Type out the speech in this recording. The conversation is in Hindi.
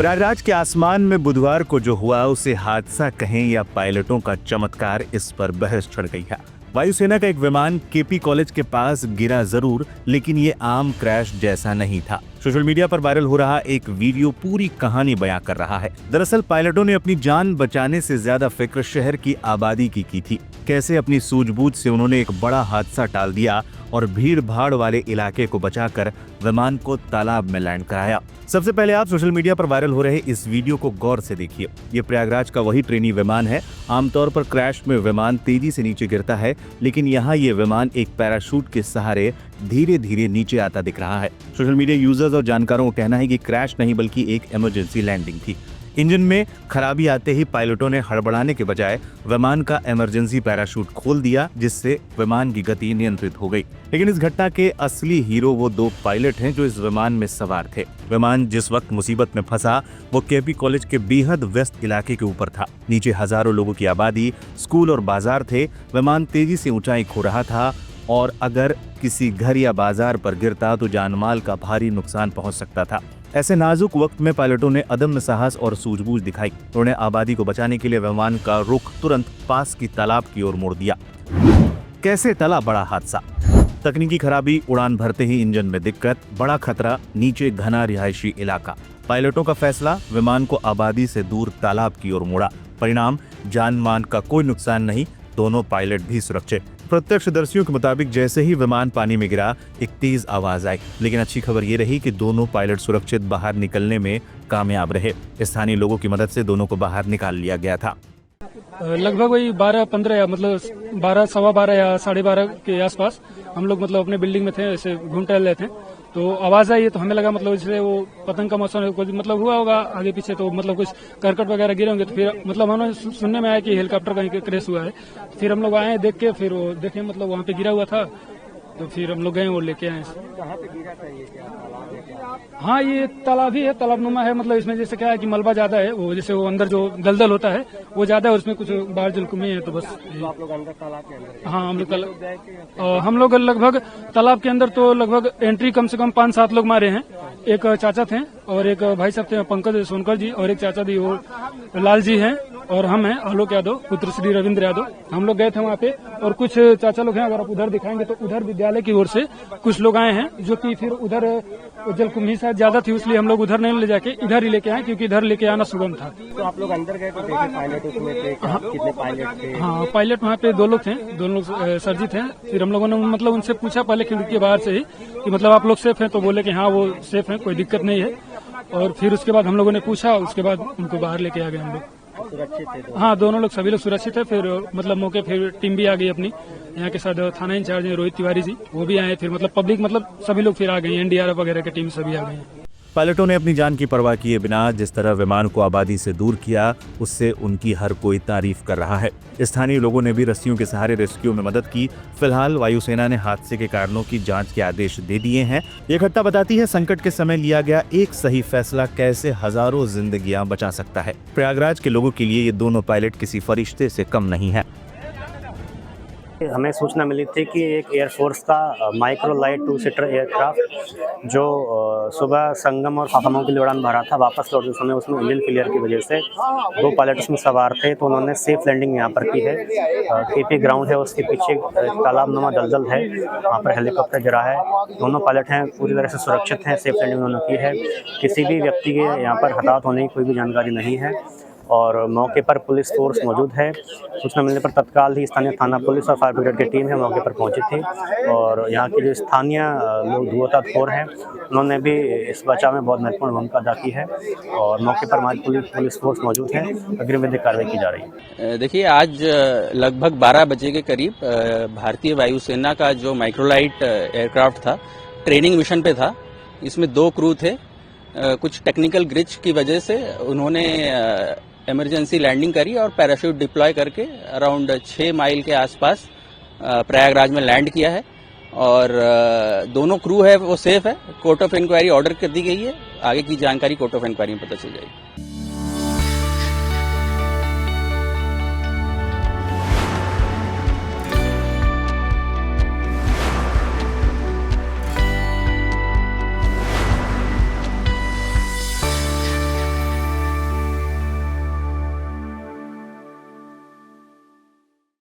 प्रयागराज के आसमान में बुधवार को जो हुआ उसे हादसा कहें या पायलटों का चमत्कार, इस पर बहस छिड़ गई है। वायुसेना का एक विमान केपी कॉलेज के पास गिरा जरूर, लेकिन ये आम क्रैश जैसा नहीं था। सोशल मीडिया पर वायरल हो रहा एक वीडियो पूरी कहानी बयां कर रहा है। दरअसल पायलटों ने अपनी जान बचाने से ज्यादा फिक्र शहर की आबादी की थी। कैसे अपनी सूझबूझ से उन्होंने एक बड़ा हादसा टाल दिया और भीड़ भाड़ वाले इलाके को बचाकर विमान को तालाब में लैंड कराया। सबसे पहले आप सोशल मीडिया पर वायरल हो रहे इस वीडियो को गौर से देखिए। ये प्रयागराज का वही ट्रेनी विमान है। आमतौर पर क्रैश में विमान तेजी से नीचे गिरता है, लेकिन यहाँ ये विमान एक पैराशूट के सहारे धीरे धीरे नीचे आता दिख रहा है। सोशल मीडिया यूजर्स और जानकारों का कहना है कि क्रैश नहीं बल्कि एक इमरजेंसी लैंडिंग थी। इंजन में खराबी आते ही पायलटों ने हड़बड़ाने के बजाय विमान का इमरजेंसी पैराशूट खोल दिया, जिससे विमान की गति नियंत्रित हो गई। लेकिन इस घटना के असली हीरो वो दो पायलट हैं जो इस विमान में सवार थे। विमान जिस वक्त मुसीबत में फंसा वो केपी कॉलेज के बेहद व्यस्त इलाके के ऊपर था। नीचे हजारों लोगों की आबादी, स्कूल और बाजार थे। विमान तेजी से ऊंचाई खो रहा था और अगर किसी घर या बाजार पर गिरता तो जानमाल का भारी नुकसान पहुंच सकता था। ऐसे नाजुक वक्त में पायलटों ने अदम्य साहस और सूझबूझ दिखाई। उन्होंने आबादी को बचाने के लिए विमान का रुख तुरंत पास की तालाब की ओर मोड़ दिया। कैसे टला बड़ा हादसा? तकनीकी खराबी, उड़ान भरते ही इंजन में दिक्कत, बड़ा खतरा, नीचे घना रिहायशी इलाका। पायलटों का फैसला, विमान को आबादी से दूर तालाब की ओर मोड़ा। परिणाम, जान मान का कोई नुकसान नहीं, दोनों पायलट भी सुरक्षित। प्रत्यक्षदर्शियों के मुताबिक जैसे ही विमान पानी में गिरा एक तेज आवाज आई, लेकिन अच्छी खबर ये रही कि दोनों पायलट सुरक्षित बाहर निकलने में कामयाब रहे। स्थानीय लोगों की मदद से दोनों को बाहर निकाल लिया गया था। लगभग वही 12-15 या मतलब 12, सवा 12 या 12:30 के आसपास हम लोग मतलब अपने बिल्डिंग में थे, ऐसे घूम टहल रहे थे तो आवाज आई, तो हमें लगा मतलब जैसे वो पतंग का मौसम है, कुछ मतलब हुआ होगा आगे पीछे, तो मतलब कुछ करकट वगैरह गिरे होंगे। तो फिर मतलब हमें सुनने में आया कि हेलीकॉप्टर कहीं क्रैश हुआ है। फिर हम लोग आए देख के, फिर वो देखे मतलब वहाँ पे गिरा हुआ था, तो फिर हम लोग गए और लेके आए। हाँ, ये तालाब ही है, तालाबनुमा है। मतलब इसमें जैसे क्या है कि मलबा ज्यादा है, वो जैसे वो अंदर जो दलदल होता है वो ज्यादा है, उसमें कुछ बाहर जलकुंभी है, तो बस। तो आप लोग अंदर तालाब के अंदर? हाँ, हम लोग लगभग तालाब के अंदर तो लगभग एंट्री कम से कम 5-7 लोग मारे हैं। एक चाचा थे और एक भाई साहब थे, पंकज सोनकर जी, और एक चाचा दी वो लाल जी हैं, और हम हैं आलोक यादव, पुत्र श्री रविंद्र यादव। हम लोग गए थे वहाँ पे, और कुछ चाचा लोग हैं, अगर आप उधर दिखाएंगे तो उधर विद्यालय की ओर से कुछ लोग आए हैं, जो कि फिर उधर जलकुंभी शायद ज्यादा थी, इसलिए हम लोग उधर नहीं ले जाके इधर ही लेके आए, क्योंकि इधर लेके आना सुगम था। तो आप लोग अंदर गए तो देखे पायलट उसमें थे? कितने पायलट थे? हाँ, पायलट वहाँ पे 2 लोग थे, 2 लोग सरजी थे। फिर हम लोगों ने मतलब उनसे पूछा पहले खिड़की के बाहर से ही कि मतलब आप लोग सेफ हैं, तो बोले कि हाँ वो सेफ हैं, कोई दिक्कत नहीं है। और फिर उसके बाद हम लोगों ने पूछा, उसके बाद उनको बाहर लेके आ गए हम लोग। सुरक्षित थे? हाँ, दोनों लोग, सभी लोग सुरक्षित है। फिर मतलब मौके फिर टीम भी आ गई अपनी, यहाँ के साथ थाना इंचार्ज है रोहित तिवारी जी, वो भी आए। फिर मतलब पब्लिक, मतलब सभी लोग फिर आ गए, एनडीआरएफ वगैरह की टीम सभी आ गई। पायलटों ने अपनी जान की परवाह किए बिना जिस तरह विमान को आबादी से दूर किया, उससे उनकी हर कोई तारीफ कर रहा है। स्थानीय लोगों ने भी रस्सियों के सहारे रेस्क्यू में मदद की। फिलहाल वायुसेना ने हादसे के कारणों की जांच के आदेश दे दिए हैं। ये घटना बताती है संकट के समय लिया गया एक सही फैसला कैसे हजारों जिंदगियां बचा सकता है। प्रयागराज के लोगों के लिए ये दोनों पायलट किसी फरिश्ते से कम नहीं है। हमें सूचना मिली थी कि एक एयरफोर्स का माइक्रो लाइट 2 सीटर एयरक्राफ्ट जो सुबह संगम और फाफामऊ के लिए उड़ान भरा था, वापस लौटते समय उसमें इंजन फेलियर की वजह से 2 पायलट उसमें सवार थे, तो उन्होंने सेफ लैंडिंग यहाँ पर की है। केपी ग्राउंड है, उसके पीछे तालाबनुमा दलदल है, वहाँ पर हेलीकॉप्टर गिरा है। दोनों पायलट हैं पूरी तरह से सुरक्षित हैं, सेफ लैंडिंग उन्होंने की है। किसी भी व्यक्ति के यहाँ पर हताहत होने की कोई भी जानकारी नहीं है, और मौके पर पुलिस फोर्स मौजूद है। सूचना मिलने पर तत्काल ही स्थानीय थाना पुलिस और फायर ब्रिगेड की टीम है मौके पर पहुंची थी, और यहाँ के जो स्थानीय लोग धुआंधार हैं उन्होंने भी इस बचाव में बहुत महत्वपूर्ण भूमिका अदा की है, और मौके पर हमारी पुलिस फोर्स मौजूद है। अग्रिम विधिक कार्रवाई की जा रही है। देखिए, आज लगभग 12 बजे के करीब भारतीय वायुसेना का जो माइक्रोलाइट एयरक्राफ्ट था, ट्रेनिंग मिशन पे था। इसमें 2 क्रू थे। कुछ टेक्निकल ग्लिच की वजह से उन्होंने इमरजेंसी लैंडिंग करी और पैराशूट डिप्लॉय करके अराउंड 6 माइल के आसपास प्रयागराज में लैंड किया है, और दोनों क्रू है वो सेफ है। कोर्ट ऑफ इंक्वायरी ऑर्डर कर दी गई है। आगे की जानकारी कोर्ट ऑफ इंक्वायरी में पता चल जाएगी।